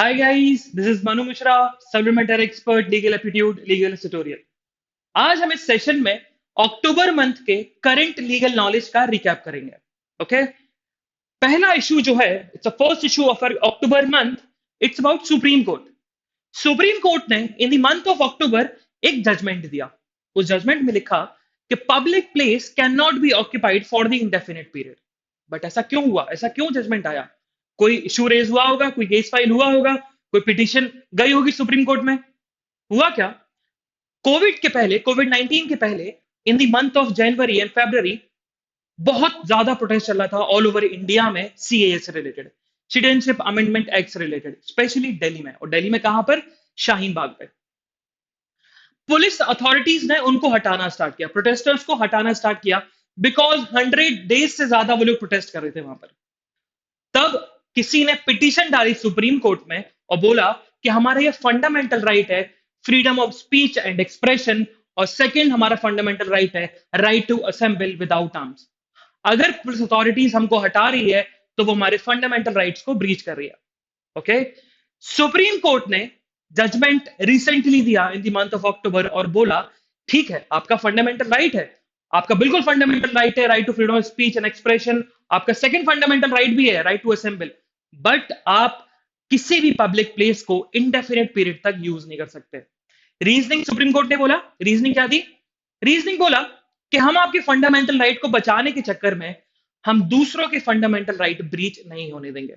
Hi guys, this is Manu Mishra, subject matter expert, legal aptitude, legal tutorial. आज हम इस session में October month के current legal knowledge का recap करेंगे. ओके, पहला इशू जो है, it's a first issue of October month. It's about Supreme Court. Supreme Court ने in the month of October एक जजमेंट दिया. उस जजमेंट में लिखा कि public place can not be occupied for the indefinite period. But ऐसा क्यों हुआ? ऐसा क्यों जजमेंट आया? कोई इशू रेज हुआ होगा, कोई केस फाइल हुआ होगा, कोई पिटीशन गई होगी सुप्रीम कोर्ट में. हुआ क्या? कोविड के पहले, कोविड 19 के पहले, in the month of January and February बहुत ज्यादा प्रोटेस्ट चल रहा था ऑल ओवर इंडिया में सीएए से रिलेटेड, सिटीजनशिप अमेंडमेंट एक्ट से रिलेटेड, स्पेशली दिल्ली में. और दिल्ली में कहां पर? शाहीन बाग पे. पुलिस अथॉरिटीज ने उनको हटाना स्टार्ट किया, प्रोटेस्टर्स को हटाना स्टार्ट किया, बिकॉज 100 डेज से ज्यादा वो लोग प्रोटेस्ट कर रहे थे वहां पर. तब किसी ने पिटीशन डाली सुप्रीम कोर्ट में और बोला कि हमारा ये फंडामेंटल राइट है, freedom of speech and expression, और सेकंड हमारा फंडामेंटल राइट है, right to assemble without arms. अगर पुलिस अथॉरिटीज हमको हटा रही है तो वो हमारे फंडामेंटल राइट्स को ब्रीच कर रही है. ओके, सुप्रीम कोर्ट ने जजमेंट रिसेंटली दिया इन द मंथ ऑफ अक्टूबर और बोला ठीक है, आपका फंडामेंटल राइट है, आपका बिल्कुल फंडामेंटल राइट है, right to freedom of speech and expression. आपका सेकंड फंडामेंटल राइट भी है, राइट टू असेंबल. बट आप किसी भी पब्लिक प्लेस को इंडेफिनिट पीरियड तक यूज नहीं कर सकते. रीजनिंग सुप्रीम कोर्ट ने बोला, रीजनिंग क्या थी? रीजनिंग बोला कि हम आपके फंडामेंटल राइट को बचाने के चक्कर में हम दूसरों के फंडामेंटल राइट ब्रीच नहीं होने देंगे.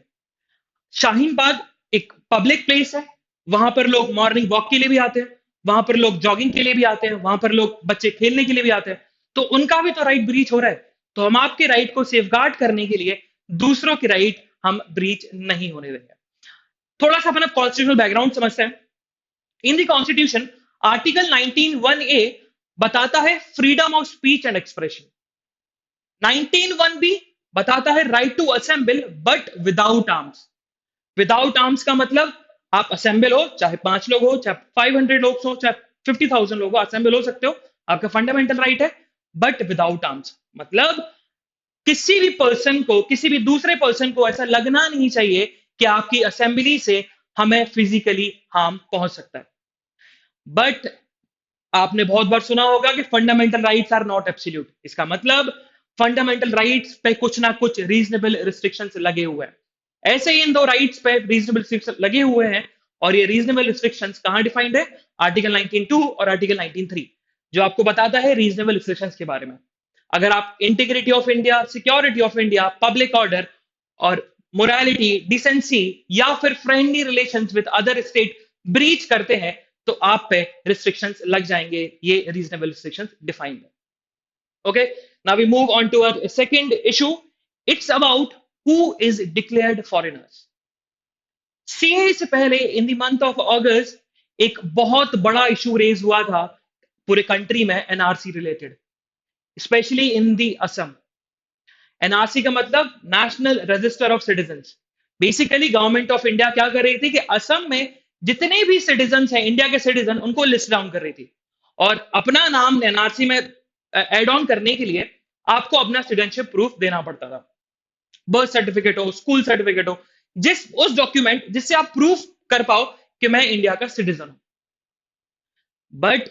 शाहीन बाग एक पब्लिक प्लेस है, वहां पर लोग मॉर्निंग वॉक के लिए भी आते हैं, वहां पर लोग जॉगिंग के लिए भी आते हैं, वहां पर लोग बच्चे खेलने के लिए भी आते हैं. तो उनका भी तो राइट ब्रीच हो रहा है. तो हम आपके राइट को सेफगार्ड करने के लिए दूसरों के राइट हम ब्रीच नहीं होने देंगे. थोड़ा सा अपना कॉन्स्टिट्यूशनल बैकग्राउंड समझते हैं. In the constitution article 19(1)(a) बताता है freedom of speech and expression. 19(1)(b) बताता है right to assemble but without arms. Without arms का मतलब आप असेंबल हो, चाहे 5 लोग हो, चाहे 500 लोग हो, चाहे 50,000 लोग हो, असेंबल हो सकते हो, आपका फंडामेंटल राइट है. बट विदाउट आर्म्स मतलब किसी भी पर्सन को, किसी भी दूसरे पर्सन को ऐसा लगना नहीं चाहिए कि आपकी असेंबली से हमें फिजिकली हार्म पहुंच सकता है. बट आपने बहुत बार सुना होगा कि fundamental rights are not absolute. इसका मतलब फंडामेंटल राइट्स पे कुछ ना कुछ रीजनेबल रिस्ट्रिक्शंस लगे हुए हैं. ऐसे ही इन दो राइट्स पे रीजनेबल रिस्ट्रिक्शंस लगे हुए हैं. और ये रीजनेबल रिस्ट्रिक्शंस कहां डिफाइंड है? आर्टिकल 19(2) और आर्टिकल 19(3), जो आपको बताता है रीजनेबल रिस्ट्रिक्शंस के बारे में. अगर आप integrity of India, security of India, public order और मोरालिटी, डिसेंसी या फिर friendly relations with other state breach करते हैं तो आप पे रिस्ट्रिक्शंस लग जाएंगे. ये रीजनेबल रिस्ट्रिक्शंस डिफाइंड है. Okay, now we move on to our second issue. It's about who is declared foreigners. CA से पहले in the month of August एक बहुत बड़ा इशू रेज हुआ था पूरे कंट्री में NRC related, specially in the Assam. NRC का मतलब national register of citizens. Basically government of India क्या कर रही थी कि असम में जितने भी सिटीजन हैं, इंडिया के सिटीजन, उनको लिस्ट डाउन कर रही थी. और अपना नाम एनआरसी में एड ऑन करने के लिए आपको अपना सिटीजनशिप प्रूफ देना पड़ता था. बर्थ सर्टिफिकेट हो, स्कूल सर्टिफिकेट हो, जिस उस डॉक्यूमेंट जिससे आप प्रूफ कर पाओ कि मैं इंडिया का सिटीजन हूं. बट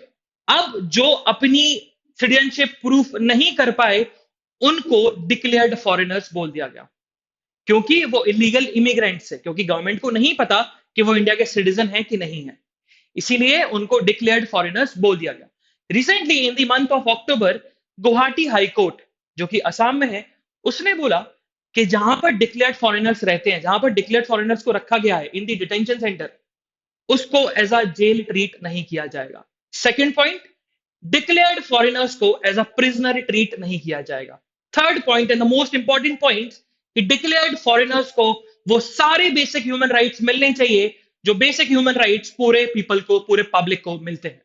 अब जो अपनी सिटीजनशिप प्रूफ नहीं कर पाए उनको डिक्लेयर्ड फॉरेनर्स बोल दिया गया, क्योंकि वो इलीगल इमिग्रेंट्स है, क्योंकि गवर्नमेंट को नहीं पता कि वो इंडिया के सिटीजन है कि नहीं है. इसीलिए उनको डिक्लेयर्ड फॉरेनर्स बोल दिया गया. Recently in the month of October Guwahati high court, जो कि असम में है, उसने बोला कि जहां पर डिक्लेयर्ड फॉरेनर्स रहते हैं, जहां पर डिक्लेयर्ड फॉरेनर्स को रखा गया है इन द डिटेंशन सेंटर, उसको एज अ जेल ट्रीट नहीं किया जाएगा. सेकेंड पॉइंट, डिक्लेयर्ड फॉरेनर्स को एज अ प्रिजनर ट्रीट नहीं किया जाएगा. Third point and the most important point, कि डिक्लेयर्ड फॉरेनर्स को वो सारे बेसिक ह्यूमन राइट्स मिलने चाहिए जो बेसिक ह्यूमन राइट्स पूरे पीपल को, पूरे पब्लिक को मिलते हैं.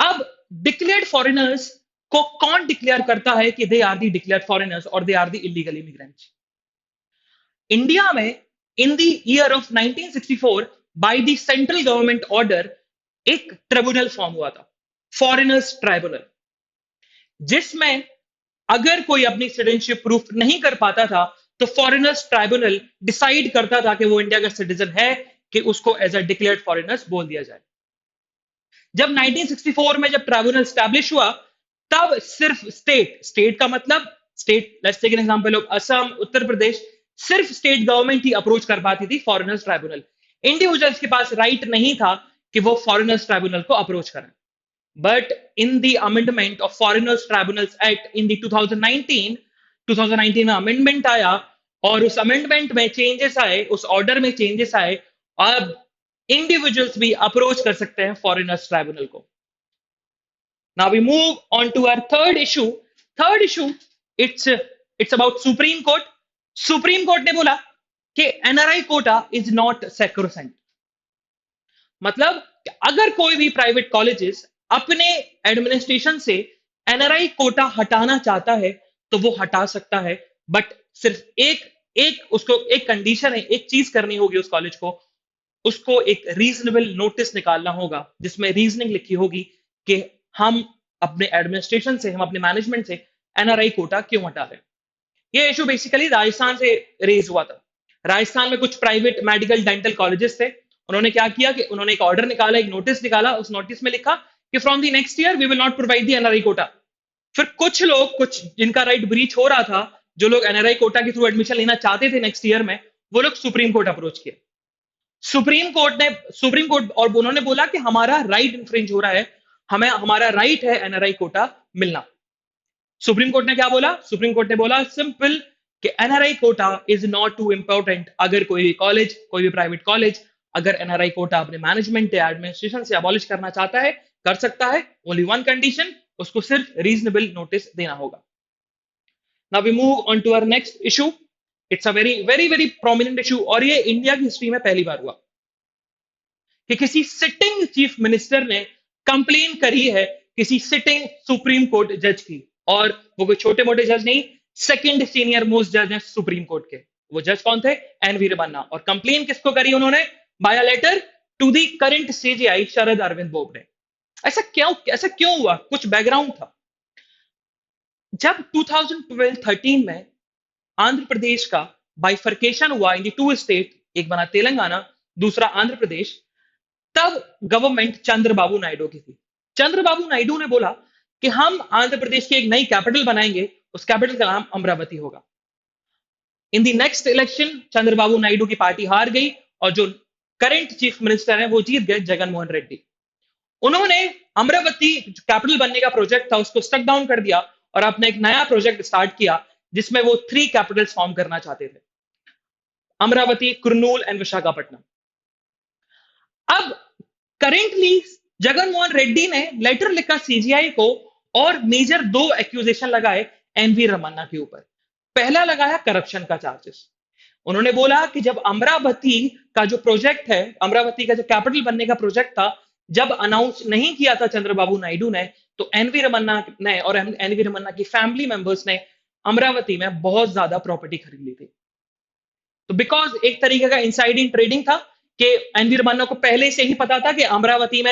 अब डिक्लेयर्ड फॉरेनर्स को कौन डिक्लेयर करता है कि they are the declared foreigners और they are the illegal immigrants? India में in the year of 1964 by the central government order एक ट्रिब्यूनल फॉर्म हुआ था, फॉरेनर्स ट्राइब्यूनल, जिसमें अगर कोई अपनी सिटीजनशिप प्रूफ नहीं कर पाता था तो फॉरेनर्स ट्राइब्यूनल डिसाइड करता था कि वो इंडिया का सिटीजन है कि उसको एज अ डिक्लेयर्ड फॉरेनर्स बोल दिया जाए। जब 1964 में जब ट्राइब्यूनल स्टैब्लिश हुआ, तब सिर्फ स्टेट स्टेट का मतलब state, let's take an example of Assam, Uttar Pradesh, सिर्फ स्टेट गवर्नमेंट ही अप्रोच कर पाती थी फॉरेनर्स ट्राइब्यूनल। इंडिविजुअल्स के पास राइट नहीं था कि वो फॉरेनर्स ट्राइब्यूनल को अप्रोच करें। But in the amendment of foreigners tribunals act in the 2019 में अमेंडमेंट आया, और उस अमेंडमेंट में चेंजेस आए, उस ऑर्डर में चेंजेस आए। अब इंडिविजुअल्स भी अप्रोच कर सकते हैं फॉरेनर्स ट्राइब्यूनल को। Now we move on to our third issue. Third issue, it's about Supreme Court. Supreme Court ने बोला कि NRI quota is not sacrosanct. मतलब कि अगर कोई भी प्राइवेट कॉलेजेस अपने एडमिनिस्ट्रेशन से एनआरआई कोटा हटाना चाहता है तो वो हटा सकता है, बट सिर्फ एक एक उसको एक कंडीशन है, एक चीज करनी होगी उस कॉलेज को, उसको एक रीजनेबल नोटिस निकालना होगा जिसमें रीजनिंग लिखी होगी कि हम अपने एडमिनिस्ट्रेशन से, हम अपने मैनेजमेंट से एनआरआई कोटा क्यों हटा रहे हैं। ये इशू बेसिकली राजस्थान से रेज हुआ था। राजस्थान में कुछ प्राइवेट मेडिकल डेंटल कॉलेजेस थे, उन्होंने क्या किया कि उन्होंने एक ऑर्डर निकाला, एक नोटिस निकाला, उस नोटिस में लिखा कि from the next year we will not provide the NRI quota. फिर कुछ लोग, कुछ जिनका राइट ब्रीच हो रहा था, जो लोग एनआरआई कोटा के थ्रू एडमिशन लेना चाहते थे नेक्स्ट ईयर में, वो लोग सुप्रीम कोर्ट अप्रोच किए। सुप्रीम कोर्ट और उन्होंने बोला कि हमारा राइट इंफ्रिंज हो रहा है, हमें हमारा राइट है एनआरआई कोटा मिलना। सुप्रीम कोर्ट ने क्या बोला? सुप्रीम कोर्ट ने बोला सिंपल कि NRI quota is not two important. अगर कोई भी कॉलेज, कोई भी प्राइवेट कॉलेज अगर एनआरआई कोटा अपने मैनेजमेंट या एडमिनिस्ट्रेशन से अबॉलिश करना चाहता है, कर सकता है। ओनली वन कंडीशन, उसको सिर्फ रीजनेबल नोटिस देना होगा। Now we move on to our next issue. It's a very very very prominent issue, और ये इंडिया की हिस्ट्री में पहली बार हुआ कि किसी सिटिंग चीफ मिनिस्टर ने कंप्लेन करी है किसी सिटिंग सुप्रीम कोर्ट जज की, और वो कोई छोटे मोटे जज नहीं, सेकंड सीनियर मोस्ट जज है सुप्रीम कोर्ट के। वो जज कौन थे? एनवी रमन्ना। और कंप्लेन किसको करी उन्होंने? By letter to the current CJI Sharad Arvind Bobde. ऐसा क्यों हुआ? कुछ बैकग्राउंड था। जब 2012-13 में आंध्र प्रदेश का बाइफर्केशन हुआ इन दी टू स्टेट, एक बना तेलंगाना, दूसरा आंध्र प्रदेश, तब गवर्नमेंट चंद्रबाबू नायडू की थी। चंद्रबाबू नायडू ने बोला कि हम आंध्र प्रदेश की एक नई कैपिटल बनाएंगे, उस कैपिटल का नाम अमरावती होगा। In the next election Chandrababu Naidu की पार्टी हार गई, और जो करंट चीफ मिनिस्टर है वो जीत गए, जगनमोहन रेड्डी। उन्होंने अमरावती कैपिटल बनने का प्रोजेक्ट था उसको स्टक डाउन कर दिया, और अपना एक नया प्रोजेक्ट स्टार्ट किया जिसमें वो 3 कैपिटल्स फॉर्म करना चाहते थे, अमरावती, कुर्नूल एंड विशाखापट्टनम। अब करेंटली जगनमोहन रेड्डी ने लेटर लिखा सीजीआई को, और मेजर 2 एक्यूजेशन लगाए एनवी रमन्ना के ऊपर। पहला लगाया करप्शन का चार्जेस। उन्होंने बोला कि जब अमरावती का जो प्रोजेक्ट है, अमरावती का जो कैपिटल बनने का प्रोजेक्ट था, जब अनाउंस नहीं किया था चंद्रबाबू नायडू ने, तो एनवी रमन्ना ने और एनवी रमन्ना की फैमिली मेंबर्स ने अमरावती में बहुत ज्यादा प्रॉपर्टी खरीद ली थी। तो बिकॉज एक तरीके का इनसाइडिंग ट्रेडिंग था कि एनवी रमन्ना को पहले से ही पता था कि अमरावती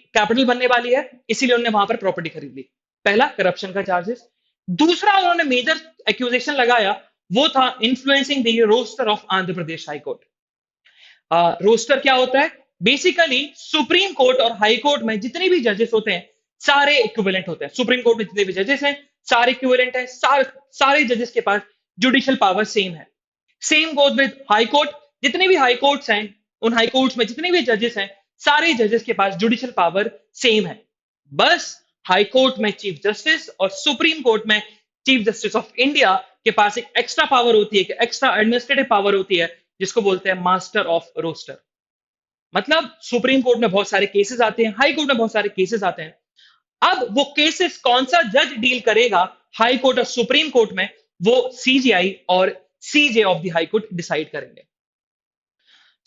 कैपिटल बनने वाली है, इसीलिए उन्होंने वहां पर प्रॉपर्टी खरीद ली। पहला करप्शन का चार्जेस। दूसरा उन्होंने मेजर एक्यूजेशन लगाया, वो था influencing the roster of Andhra Pradesh high court. Roster क्या होता है? बेसिकली सुप्रीम कोर्ट और हाई कोर्ट में जितने भी जजेस होते हैं सारे इक्विवेलेंट होते हैं। सुप्रीम कोर्ट में जितने भी जजेस हैं सारे इक्विवेलेंट हैं, सारे जजेस के पास जुडिशियल पावर सेम है। Same goes with high court. जितने भी हाई कोर्ट्स हैं, उन हाई कोर्ट्स में जितने भी जजेस हैं, सारे जजेस के पास जुडिशियल पावर सेम है। बस हाई कोर्ट में चीफ जस्टिस और सुप्रीम कोर्ट में चीफ जस्टिस ऑफ इंडिया के पास एक एक्स्ट्रा पावर होती है, एक्स्ट्रा एडमिनिस्ट्रेटिव पावर होती है, जिसको बोलते हैं मास्टर ऑफ रोस्टर। मतलब सुप्रीम कोर्ट में बहुत सारे केसेस आते हैं, हाई कोर्ट में बहुत सारे केसेस आते हैं। अब वो केसेस कौन सा जज डील करेगा हाई कोर्ट और सुप्रीम कोर्ट में, वो सीजीआई और CJ of the High Court decide करेंगे।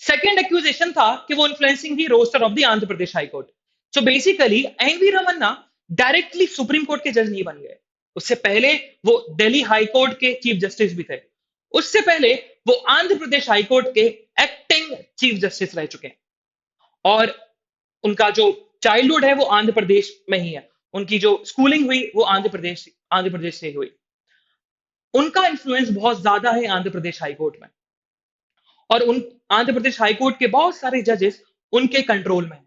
सेकेंड एक्यूजेशन था कि वो influencing the roster of the Andhra Pradesh high Court. So basically NV Ramana directly Supreme Court के जज नहीं बन गए। उससे पहले वो दिल्ली हाई कोर्ट के चीफ जस्टिस भी थे। उससे पहले वो आंध्र प्रदेश हाई कोर्ट के एक्टिंग चीफ जस्टिस रह चुके हैं, और उनका जो चाइल्डहुड है वो आंध्र प्रदेश में ही है। उनकी जो स्कूलिंग हुई वो आंध्र प्रदेश से हुई। उनका इन्फ्लुएंस बहुत ज्यादा है आंध्र प्रदेश हाईकोर्ट में, और उन आंध्र प्रदेश हाईकोर्ट के बहुत सारे जजेस उनके कंट्रोल में हैं।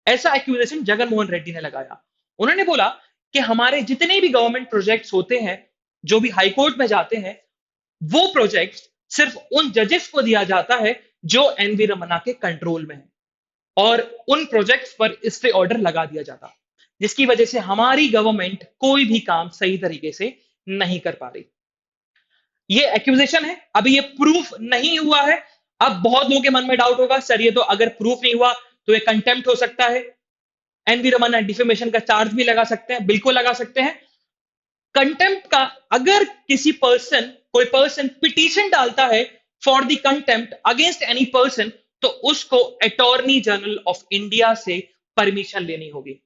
ऐसा एक्यूजेशन जगन मोहन रेड्डी ने लगाया। उन्होंने बोला कि हमारे जितने भी गवर्नमेंट प्रोजेक्ट्स होते हैं जो भी हाईकोर्ट में जाते हैं, वो प्रोजेक्ट्स सिर्फ उन जजेस को दिया जाता है जो एनवी रमन्ना के कंट्रोल में है, और उन प्रोजेक्ट्स पर स्टे ऑर्डर लगा दिया जाता, जिसकी वजह से हमारी गवर्नमेंट कोई भी काम सही तरीके से नहीं कर पा रही। ये एक्यूजेशन है, अभी ये प्रूफ नहीं हुआ है। अब बहुत लोगों के मन में डाउट होगा, सर ये तो अगर प्रूफ नहीं हुआ तो ये कंटेम्प्ट हो सकता है, एनवी रमन्ना डिफेमेशन का चार्ज भी लगा सकते हैं। बिल्कुल लगा सकते हैं। कंटेम्प्ट का, अगर कोई पर्सन पिटीशन डालता है for the contempt against any person, तो उसको अटॉर्नी जनरल ऑफ इंडिया से परमिशन लेनी होगी।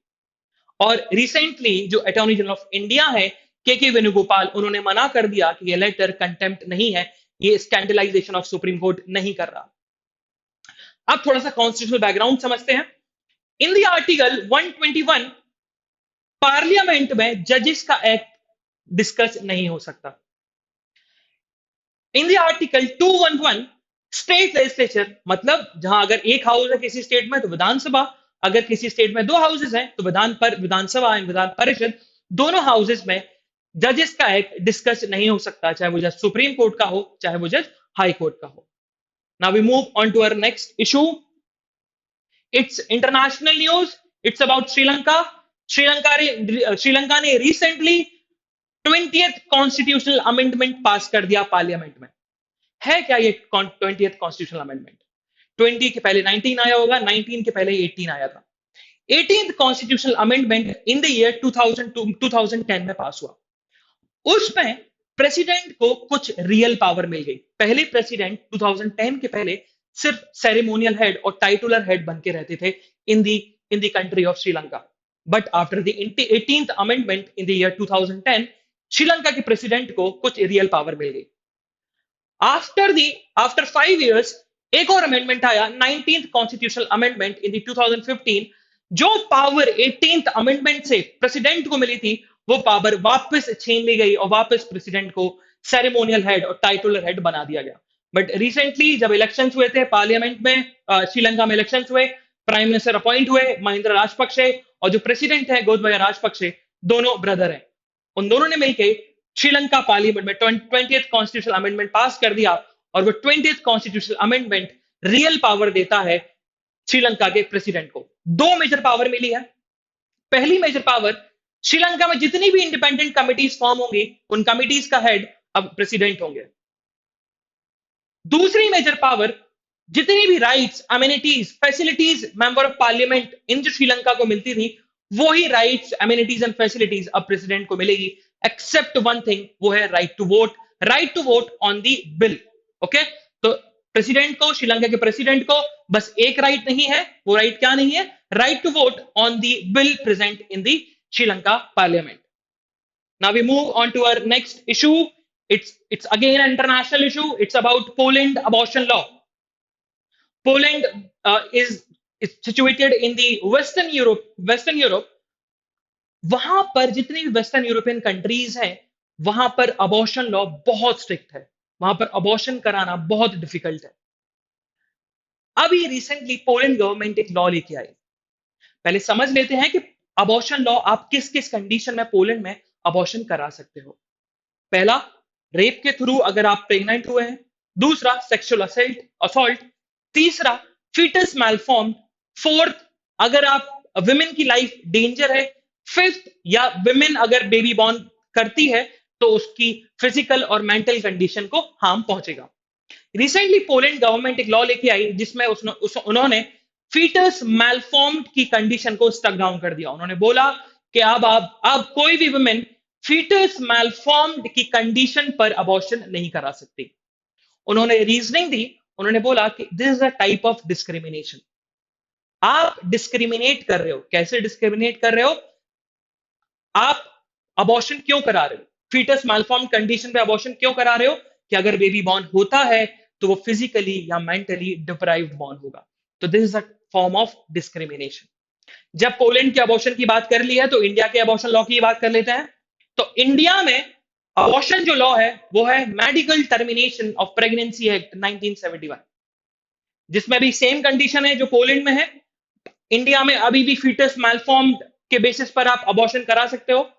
और रिसेंटली जो अटॉर्नी जनरल ऑफ इंडिया है के वेणुगोपाल, उन्होंने मना कर दिया कि ये लेटर कंटेम्प्ट नहीं है, ये स्कैंडलाइजेशन ऑफ सुप्रीम कोर्ट नहीं कर रहा। अब थोड़ा सा कॉन्स्टिट्यूशनल बैकग्राउंड समझते हैं। इन द आर्टिकल 121 पार्लियामेंट में जजेस का एक्ट डिस्कस नहीं हो सकता। In the article 211 state legislature, मतलब जहां अगर एक हाउस है किसी स्टेट में तो विधानसभा, अगर किसी स्टेट में दो हाउसेस हैं तो विधानसभा एंड विधान परिषद, दोनों हाउसेस में जजेस का एक्ट डिस्कस नहीं हो सकता, चाहे वो जज सुप्रीम कोर्ट का हो चाहे वो जज हाई कोर्ट का हो। Now we move on to our next issue. It's international news, it's about Sri Lanka. Sri Lanka ने रिसेंटली 20th कॉन्स्टिट्यूशनल अमेंडमेंट पास कर दिया पार्लियामेंट में। है क्या ये 20th कॉन्स्टिट्यूशनल अमेंडमेंट? 20 के पहले 19 आया होगा, 19 के पहले 18 आया था। 18th constitutional amendment in the year 2010 में पास हुआ। उसमें प्रेसिडेंट को कुछ रियल पावर मिल गई। पहले प्रेसिडेंट 2010 के पहले सिर्फ सेरेमोनियल हेड और टाइटुलर हेड बन के रहते थे इन the country of Sri Lanka. But after the 18th amendment in the year 2010, Sri Lanka के प्रेसिडेंट को कुछ रियल पावर मिल गई। आफ्टर 5 years एक और अमेंडमेंट आया, 19th constitutional amendment in the 2015। जो पावर 18th अमेंडमेंट से प्रेसिडेंट को मिली थी, वो पावर वापस छीन ली गई और वापस प्रेसिडेंट को सेरेमोनियल हेड और टाइटुलर हेड बना दिया गया। बट रिसेंटली जब इलेक्शंस हुए थे पार्लियामेंट में, श्रीलंका में इलेक्शंस हुए, प्राइम मिनिस्टर अपॉइंट हुए महिंद्रा राजपक्षे, और जो प्रेसिडेंट है गोतबाया राजपक्षे, दोनों ब्रदर हैं। उन दोनों ने मिलकर श्रीलंका पार्लियामेंट में 20th कॉन्स्टिट्यूशनल अमेंडमेंट पास कर दिया, और वो 20th constitutional amendment real power देता है श्रीलंका के प्रेसिडेंट को। दो मेजर पावर मिली है। पहली मेजर पावर, श्रीलंका में जितनी भी इंडिपेंडेंट कमिटीज फॉर्म होंगी, उन कमिटीज का हेड अब प्रेसिडेंट होंगे। दूसरी मेजर पावर, जितनी भी rights, amenities, facilities member of parliament इन जो श्रीलंका को मिलती थी, वो ही राइट्स, अमेनिटीज एंड फैसिलिटीज अब प्रेसिडेंट को मिलेगी, एक्सेप्ट वन थिंग, वो है right to vote on the bill. Okay, तो प्रेसिडेंट को, श्रीलंका के प्रेसिडेंट को बस एक राइट नहीं है। वो राइट क्या नहीं है? Right to vote on the bill present in the Sri Lanka parliament. Now we move on to our next issue. It's again an international issue. It's about Poland abortion law. Poland is situated in the Western Europe. वहां पर जितनी भी western European countries हैं, वहां पर abortion law बहुत strict है। वहां पर अबॉर्शन कराना बहुत डिफिकल्ट है। अभी रिसेंटली पोलैंड गवर्नमेंट एक लॉ लेके आई। पहले समझ लेते हैं कि अबॉर्शन लॉ आप किस किस कंडीशन में पोलैंड में अबॉर्शन करा सकते हो। पहला, रेप के थ्रू अगर आप प्रेग्नेंट हुए हैं। दूसरा, सेक्सुअल असॉल्ट। तीसरा, फीटस मैलफॉर्म। फोर्थ, अगर आप विमेन की लाइफ डेंजर है। फिफ्थ, या विमेन अगर बेबी बॉर्न करती है तो उसकी फिजिकल और मेंटल कंडीशन को हार्म पहुंचेगा। रिसेंटली पोलैंड गवर्नमेंट एक लॉ लेके आई जिसमें उन्होंने फीटस मैलफॉर्म्ड की कंडीशन को स्टक डाउन कर दिया। उन्होंने बोला कि अब कोई भी वुमेन फीटस मैलफॉर्म्ड की कंडीशन पर अबॉर्शन नहीं करा सकती। उन्होंने रीजनिंग दी। उन्होंने बोला कि this is a type of discrimination. आप डिस्क्रिमिनेट कर रहे हो। कैसे डिस्क्रिमिनेट कर रहे हो? आप अबॉर्शन क्यों करा रहे हो? फीटस मैलफॉर्म कंडीशन पे अबॉर्शन क्यों करा रहे हो? कि अगर बेबी बॉर्न होता है तो वो फिजिकली या मेंटली डिप्राइव्ड बॉर्न होगा। तो this is a form of discrimination. जब पोलैंड के अबॉर्शन की बात कर ली है तो इंडिया के अबॉर्शन लॉ की बात कर लेते हैं। तो इंडिया में अबॉर्शन जो लॉ है वो है medical termination of pregnancy act 1971, जिसमें भी सेम कंडीशन है जो पोलैंड में है। इंडिया में अभी भी फीटस मैलफॉर्म्ड के बेसिस पर आप अबॉर्शन करा सकते हो,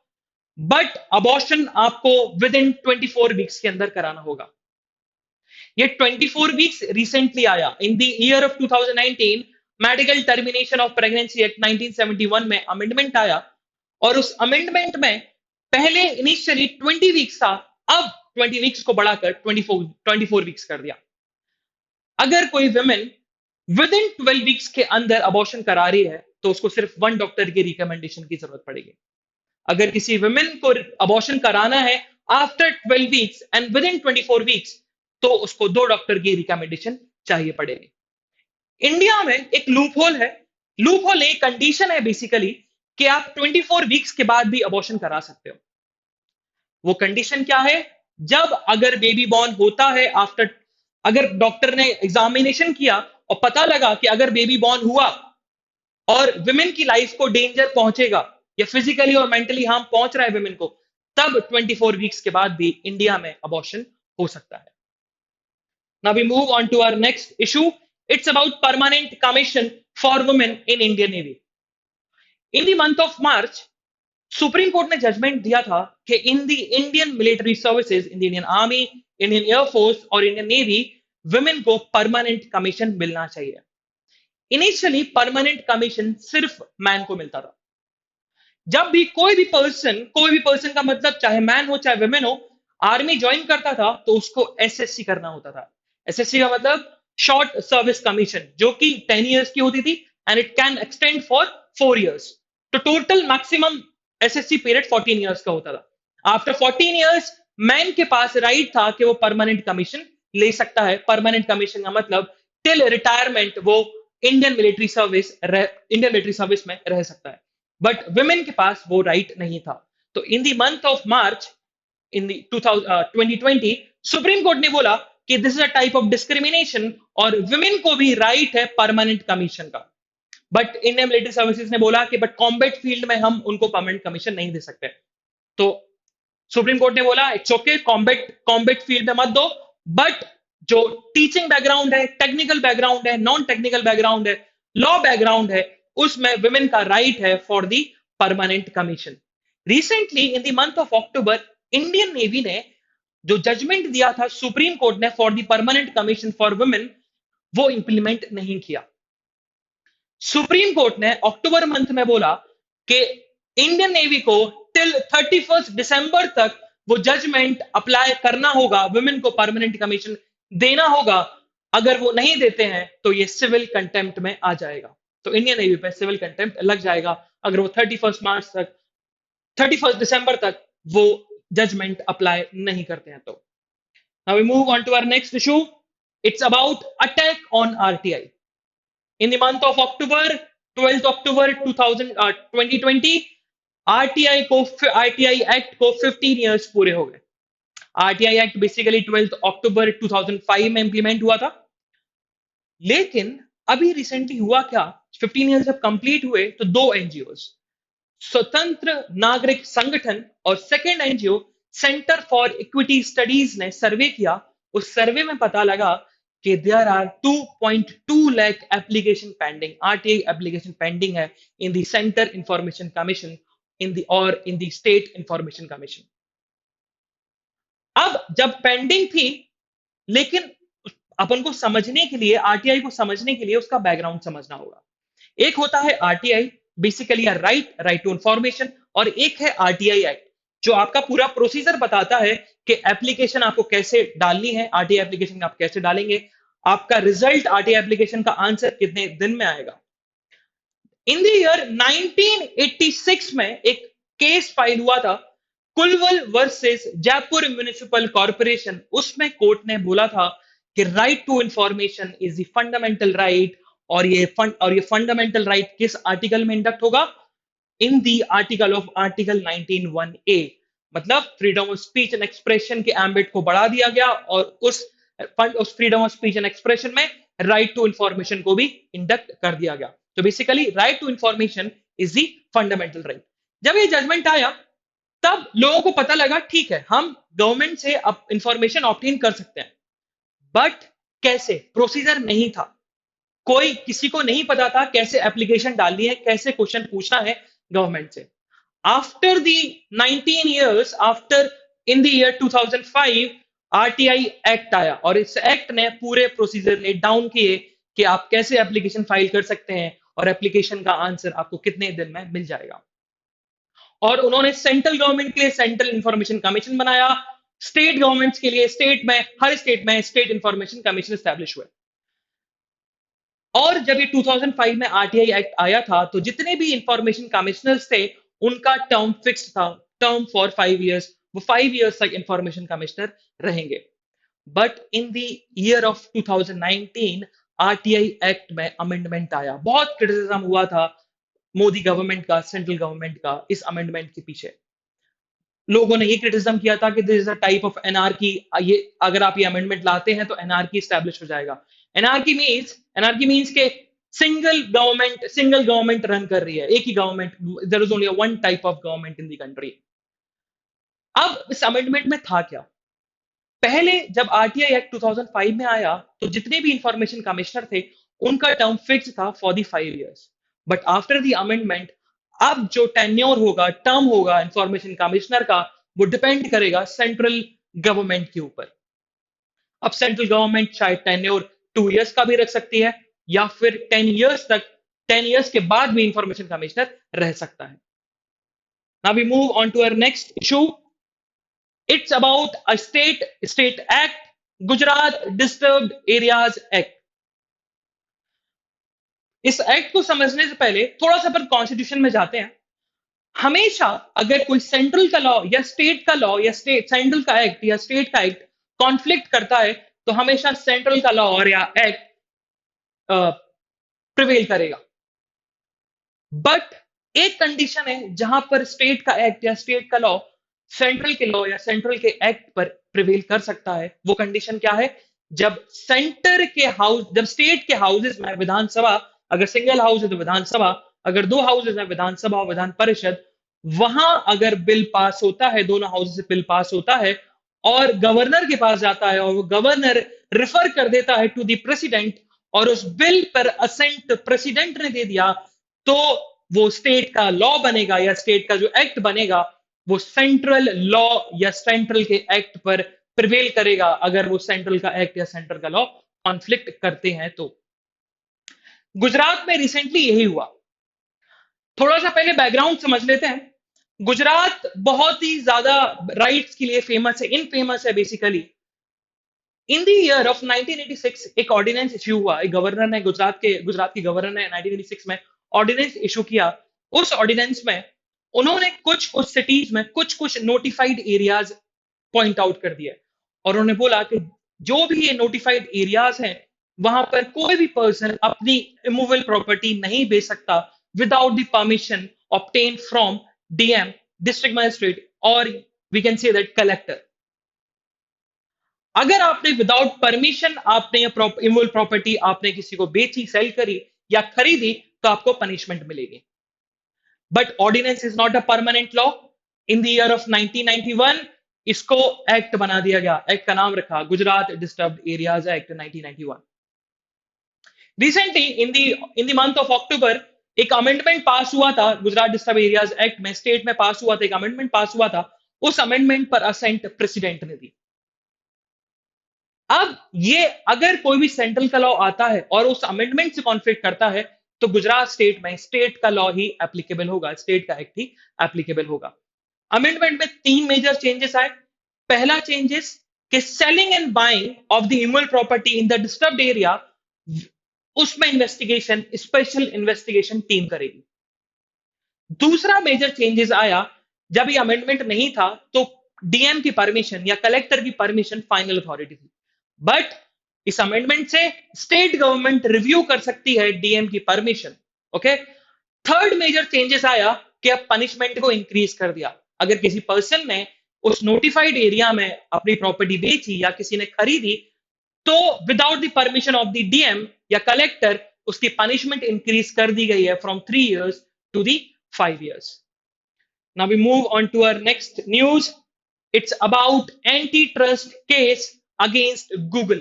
बट अबॉर्शन आपको विद इन 24 वीक्स के अंदर कराना होगा। ये 24 वीक्स रिसेंटली आया इन the year of 2019। Medical termination of pregnancy act 1971 में अमेंडमेंट आया, और उस अमेंडमेंट में पहले इनिशियली 20 वीक्स था, अब 20 वीक्स को बढ़ाकर 24 वीक्स कर दिया। अगर कोई वुमेन विद इन 12 वीक्स के अंदर अबॉर्शन करा रही है तो उसको सिर्फ वन डॉक्टर की रिकमेंडेशन की जरूरत पड़ेगी। अगर किसी वुमेन को अबॉर्शन कराना है after 12 weeks and with in 24 weeks, तो उसको दो डॉक्टर की रिकमेंडेशन चाहिए पड़ेगी। इंडिया में एक लूप होल है। लूप होल एक कंडीशन है बेसिकली कि आप 24 वीक्स के बाद भी अबॉर्शन करा सकते हो। वो कंडीशन क्या है? जब अगर बेबी बॉर्न होता है आफ्टर, अगर डॉक्टर ने एग्जामिनेशन किया और पता लगा कि अगर बेबी बॉर्न हुआ और विमेन की लाइफ को डेंजर पहुंचेगा या फिजिकली और मेंटली हार्म पहुंच रहा है विमेन को, तब 24 वीक्स के बाद भी इंडिया में अबॉर्शन हो सकता है। Now we move on to our next issue. It's about permanent commission for women in Indian Navy. In the month of March, supreme Court ने जजमेंट दिया था कि in the Indian military services, in the Indian army, Indian air force और Indian navy, women को permanent commission मिलना चाहिए। Initially permanent commission सिर्फ man को मिलता था। जब भी कोई भी पर्सन का मतलब चाहे मैन हो चाहे वुमेन हो, आर्मी ज्वाइन करता था तो उसको एसएससी करना होता था। एसएससी का मतलब शॉर्ट सर्विस कमीशन, जो कि 10 years की होती थी and it can extend for 4 years। तो total maximum SSC period 14 years का होता था। आफ्टर 14 years मैन के पास राइट था कि वो परमानेंट कमीशन ले सकता है। परमानेंट कमीशन का मतलब टिल रिटायरमेंट वो इंडियन मिलिट्री सर्विस में रह सकता है, बट वुमेन के पास वो राइट नहीं था। तो इन the month of March in the 2020 supreme Court ने बोला कि this is a type of discrimination और वुमेन को भी राइट है परमानेंट कमीशन का। बट इंडियन मिलिट्री सर्विसेज ने बोला कि बट कॉम्बैट फील्ड में हम उनको परमानेंट कमीशन नहीं दे सकते। तो सुप्रीम कोर्ट ने बोला इट्स ओके, कॉम्बैट फील्ड में मत दो, बट जो टीचिंग बैकग्राउंड है, टेक्निकल बैकग्राउंड है, नॉन टेक्निकल बैकग्राउंड है, लॉ बैकग्राउंड है, उसमें वुमेन का राइट है for the permanent commission. Recently in the month of October Indian navy ने जो जजमेंट दिया था सुप्रीम कोर्ट ने for the permanent commission for women, वो इंप्लीमेंट नहीं किया। सुप्रीम कोर्ट ने अक्टूबर मंथ में बोला कि इंडियन नेवी को टिल 31 दिसंबर तक वो जजमेंट अप्लाई करना होगा, वुमेन को परमानेंट कमीशन देना होगा। अगर वो नहीं देते हैं तो ये सिविल कंटेम्प्ट में आ जाएगा। तो इंडियन नेवी पे सिविल कंटेम्प्ट लग जाएगा अगर वो 31 दिसंबर तक वो जजमेंट अप्लाई नहीं करते हैं तो। Now we move on to our next issue. It's about attack on RTI. In the month of October, 12th October 2020, RTI act को 15 इयर्स पूरे हो गए। आरटीआई एक्ट बेसिकली 12th अक्टूबर 2005 में इंप्लीमेंट हुआ था, लेकिन अभी रिसेंटली हुआ क्या, 15 इयर्स जब कंप्लीट हुए तो दो एनजीओ, स्वतंत्र नागरिक संगठन और second NGO centre for equity studies ने सर्वे किया। उस सर्वे में पता लगा कि there are 2.2 lakh application pending, RTI application pending है in the centre information commission in the state information commission. अब जब पेंडिंग थी, लेकिन अपन को समझने के लिए, आरटीआई को समझने के लिए उसका बैकग्राउंड समझना होगा। एक होता है RTI basically right to information, और एक है आरटीआई एक्ट जो आपका पूरा प्रोसीजर बताता है कि एप्लीकेशन आपको कैसे डालनी है, आरटीआई एप्लीकेशन आप कैसे डालेंगे, आपका रिजल्ट आरटीआई एप्लीकेशन का आंसर कितने दिन में आएगा। इन द ईयर 1986 में एक केस फाइल हुआ था, Kulwal versus Jaipur municipal corporation. उसमें कोर्ट ने बोला था कि right to information is the fundamental right, और ये फंडामेंटल राइट किस आर्टिकल में इंडक्ट होगा, इन दी आर्टिकल 19(1)(a), मतलब freedom of speech and expression के एम्बिट को बढ़ा दिया गया और उस freedom of speech and expression में राइट टू इंफॉर्मेशन को भी इंडक्ट कर दिया गया। तो basically right to information is the fundamental right. जब ये जजमेंट आया तब लोगों को पता लगा ठीक है हम गवर्नमेंट से अब इंफॉर्मेशन ऑब्टेन कर सकते हैं, बट कैसे, प्रोसीजर नहीं था। कोई किसी को नहीं पता था कैसे एप्लीकेशन डालनी है, कैसे क्वेश्चन पूछना है गवर्नमेंट से। After the 19 years after, in the year 2005 RTI act आया, और इस एक्ट ने पूरे प्रोसीजर ले डाउन किए कि आप कैसे एप्लीकेशन फाइल कर सकते हैं और एप्लीकेशन का आंसर आपको कितने दिन में मिल जाएगा। और उन्होंने सेंट्रल गवर्नमेंट के लिए सेंट्रल इंफॉर्मेशन कमीशन बनाया, स्टेट गवर्नमेंट्स के लिए स्टेट में, हर स्टेट में स्टेट इंफॉर्मेशन कमीशन स्टैब्लिश हुए। और जब ये 2005 में आरटीआई एक्ट आया था तो जितने भी इंफॉर्मेशन कमिश्नर्स थे उनका टर्म फिक्स था, टर्म फॉर 5 years, वो 5 years तक इंफॉर्मेशन कमिश्नर रहेंगे। But in the year of 2019 RTI act में अमेंडमेंट आया, बहुत क्रिटिसिज्म हुआ था मोदी गवर्नमेंट का, सेंट्रल गवर्नमेंट का इस अमेंडमेंट के पीछे। लोगों ने ये क्रिटिसिज्म किया था कि this is a type of anarchy, ये अगर आप ये अमेंडमेंट लाते हैं तो एनआरकी स्टैब्लिश हो जाएगा। एनआरकी मींस के सिंगल गवर्नमेंट रन कर रही है, एक ही government, there is only one type of government in the country. अब इस अमेंडमेंट में था क्या, पहले जब आरटीआई एक्ट 2005 में आया तो जितने भी इंफॉर्मेशन कमिश्नर थे उनका टर्म फिक्स था for the 5 years। But after the amendment अब जो टेन्योर होगा, टर्म होगा इंफॉर्मेशन कमिश्नर का, वो डिपेंड करेगा सेंट्रल गवर्नमेंट के ऊपर। अब सेंट्रल गवर्नमेंट शायद टेन्योर 2 years का भी रख सकती है, या फिर 10 years तक, 10 years के बाद भी इंफॉर्मेशन कमिश्नर रह सकता है। Now we move on to our next issue. It's about a state act, Gujarat disturbed areas act. इस एक्ट को समझने से पहले थोड़ा सा पर कॉन्स्टिट्यूशन में जाते हैं। हमेशा अगर कोई सेंट्रल का लॉ या स्टेट का लॉ या स्टेट सेंट्रल का एक्ट या स्टेट का एक्ट कॉन्फ्लिक्ट करता है तो हमेशा सेंट्रल का लॉ और या एक्ट प्रिवेल करेगा। बट एक कंडीशन है जहां पर स्टेट का एक्ट या स्टेट का लॉ सेंट्रल के लॉ या सेंट्रल के एक्ट पर प्रिवेल कर सकता है। वो कंडीशन क्या है, जब सेंटर के हाउस, जब स्टेट के हाउसेस में विधानसभा, अगर सिंगल हाउस है तो विधानसभा, अगर दो हाउसेस हैं विधानसभा और विधान परिषद, वहां अगर बिल पास होता है, दोनों हाउसेस से बिल पास होता है और गवर्नर के पास जाता है और वो गवर्नर रिफर कर देता है टू द प्रेसिडेंट और उस बिल पर असेंट प्रेसिडेंट ने दे दिया, तो वो स्टेट का लॉ बनेगा या स्टेट का जो एक्ट बनेगा वो सेंट्रल लॉ या सेंट्रल के एक्ट पर प्रिवेल करेगा, अगर वो सेंट्रल का एक्ट या सेंट्रल का लॉ कॉन्फ्लिक्ट करते हैं तो। गुजरात में रिसेंटली यही हुआ। थोड़ा सा पहले बैकग्राउंड समझ लेते हैं। गुजरात बहुत ही ज्यादा राइट्स के लिए फेमस है, इनफेमस है basically. In the year of 1986 एक ऑर्डिनेंस इश्यू हुआ, एक गवर्नर ने, गुजरात के गवर्नर ने 1986 में ऑर्डिनेंस इशू किया। उस ऑर्डिनेंस में उन्होंने कुछ कुछ सिटीज में कुछ कुछ नोटिफाइड एरियाज पॉइंट आउट कर दिया और उन्होंने बोला कि जो भी ये नोटिफाइड एरियाज हैं वहां पर कोई भी पर्सन अपनी इमूवेबल प्रॉपर्टी नहीं बेच सकता without the permission obtain from DM, district magistrate, और we can say that collector. अगर आपने विदाउट परमिशन आपने इमूवेबल प्रॉपर्टी आपने किसी को बेची, सेल करी या खरीदी तो आपको पनिशमेंट मिलेगी। But ordinance is not a permanent law. In the year of 1991 इसको एक्ट बना दिया गया। एक्ट का नाम रखा Gujarat disturbed areas act 1991। Recently in the month of October एक अमेंडमेंट पास हुआ था गुजरात डिस्टर्ब एरियाज एक्ट में, स्टेट में पास हुआ था, एक अमेंडमेंट पास हुआ था। उस अमेंडमेंट पर असेंट प्रेसिडेंट ने दी। अब ये अगर कोई भी सेंट्रल का लॉ आता है और उस अमेंडमेंट से कॉन्फ्लिक्ट करता है तो गुजरात स्टेट में स्टेट का लॉ ही एप्लीकेबल होगा, स्टेट का एक्ट ही एप्लीकेबल होगा। अमेंडमेंट में 3 मेजर चेंजेस आए। पहला चेंजेस कि selling and buying of the immovable property in the disturbed area, उसमें इन्वेस्टिगेशन स्पेशल इन्वेस्टिगेशन टीम करेगी। दूसरा मेजर चेंजेस आया, जब ये अमेंडमेंट नहीं था तो डीएम की परमिशन या कलेक्टर की परमिशन फाइनल अथॉरिटी थी। बट इस अमेंडमेंट से स्टेट गवर्नमेंट रिव्यू कर सकती है डीएम की permission. Okay. Third major changes आया कि अब पनिशमेंट को इंक्रीज कर दिया। अगर किसी पर्सन ने उस नोटिफाइड एरिया में अपनी प्रॉपर्टी बेची या किसी ने खरीदी तो without the permission of the DM या कलेक्टर उसकी पनिशमेंट इंक्रीज कर दी गई है from 3 years to the 5 years। Now we move on to our next news. It's about antitrust case against Google.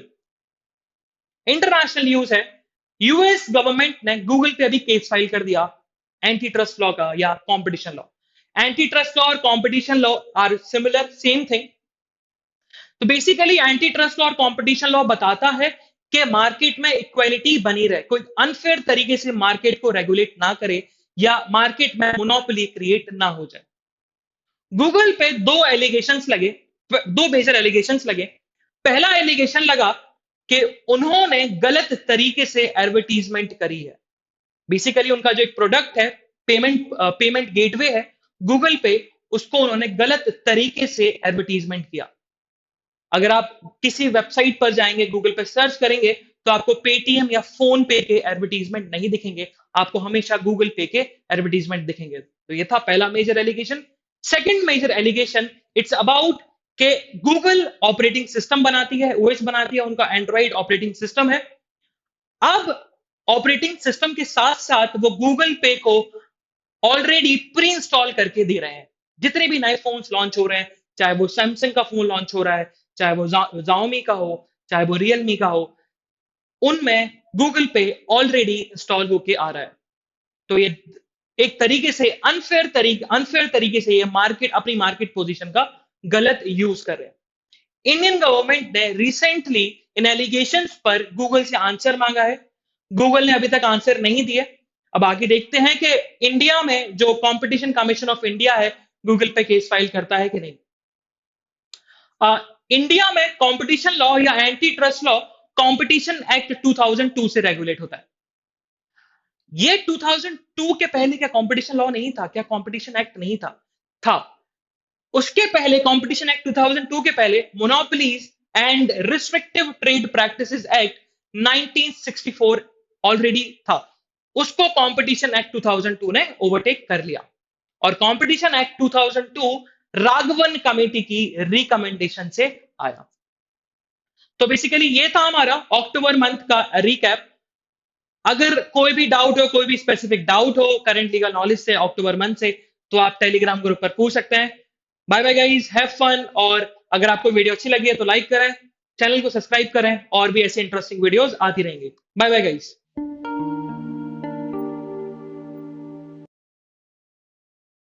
International news है। यूएस गवर्नमेंट ने Google पे अभी केस फाइल कर दिया एंटी ट्रस्ट लॉ का या competition law. Anti trust law और competition law are similar, same thing. तो बेसिकली एंटी ट्रस्ट लॉ और कंपटीशन लॉ बताता है कि मार्केट में इक्वालिटी बनी रहे, कोई अनफेयर तरीके से मार्केट को रेगुलेट ना करे या मार्केट में मोनोपोली क्रिएट ना हो जाए। गूगल पे दो मेजर एलिगेशंस लगे। पहला एलिगेशन लगा कि उन्होंने गलत तरीके से एडवर्टीजमेंट करी है। बेसिकली उनका जो एक प्रोडक्ट है, पेमेंट गेटवे है गूगल पे, उसको उन्होंने गलत तरीके से एडवर्टीजमेंट किया। अगर आप किसी वेबसाइट पर जाएंगे, गूगल पे सर्च करेंगे, तो आपको पेटीएम या फोन पे के एडवर्टीजमेंट नहीं दिखेंगे, आपको हमेशा गूगल पे के एडवर्टीजमेंट दिखेंगे। तो ये था पहला major allegation. Second major allegation, it's about कि गूगल ऑपरेटिंग सिस्टम बनाती है, ओएस बनाती है, उनका एंड्रॉइड ऑपरेटिंग सिस्टम है। अब ऑपरेटिंग सिस्टम के साथ साथ वो गूगल पे को ऑलरेडी प्री इंस्टॉल करके दे रहे हैं। जितने भी नए फोन्स लॉन्च हो रहे हैं, चाहे वो सैमसंग का फोन लॉन्च हो रहा है, चाहे वो Xiaomi का हो, चाहे वो रियलमी का हो, उनमें गूगल पे ऑलरेडी इंस्टॉल होके आ रहा है। तो ये एक तरीके से अनफेयर तरीके से ये मार्केट अपनी मार्केट पोजीशन का गलत यूज कर रहे हैं। इंडियन गवर्नमेंट ने रिसेंटली इन एलिगेशंस पर गूगल से आंसर मांगा है। गूगल ने अभी तक आंसर नहीं दिए। अब आगे देखते हैं कि इंडिया में जो कंपटीशन कमीशन ऑफ इंडिया है, गूगल पे केस फाइल करता है कि नहीं। इंडिया में कंपटीशन लॉ या anti trust law competition act 2002 से रेगुलेट होता है। ये 2002 के पहले क्या कंपटीशन लॉ नहीं था? क्या कंपटीशन एक्ट नहीं था? था। उसके पहले कंपटीशन एक्ट 2002 के पहले monopolies and restrictive trade practices act 1964 already था। उसको कंपटीशन एक्ट 2002 ने ओवरटेक कर लिया और कंपटीशन एक्ट 2002 राघवन कमेटी की रिकमेंडेशन से आया। तो बेसिकली ये था हमारा अक्टूबर मंथ का रिकैप। अगर कोई भी डाउट हो, कोई भी स्पेसिफिक डाउट हो करंट लीगल नॉलेज से अक्टूबर मंथ से, तो आप टेलीग्राम ग्रुप पर पूछ सकते हैं। Bye bye guys, have fun. और अगर आपको वीडियो अच्छी लगी है तो लाइक करें, चैनल को सब्सक्राइब करें, और भी ऐसे इंटरेस्टिंग वीडियोस आती रहेंगी। Bye bye guys.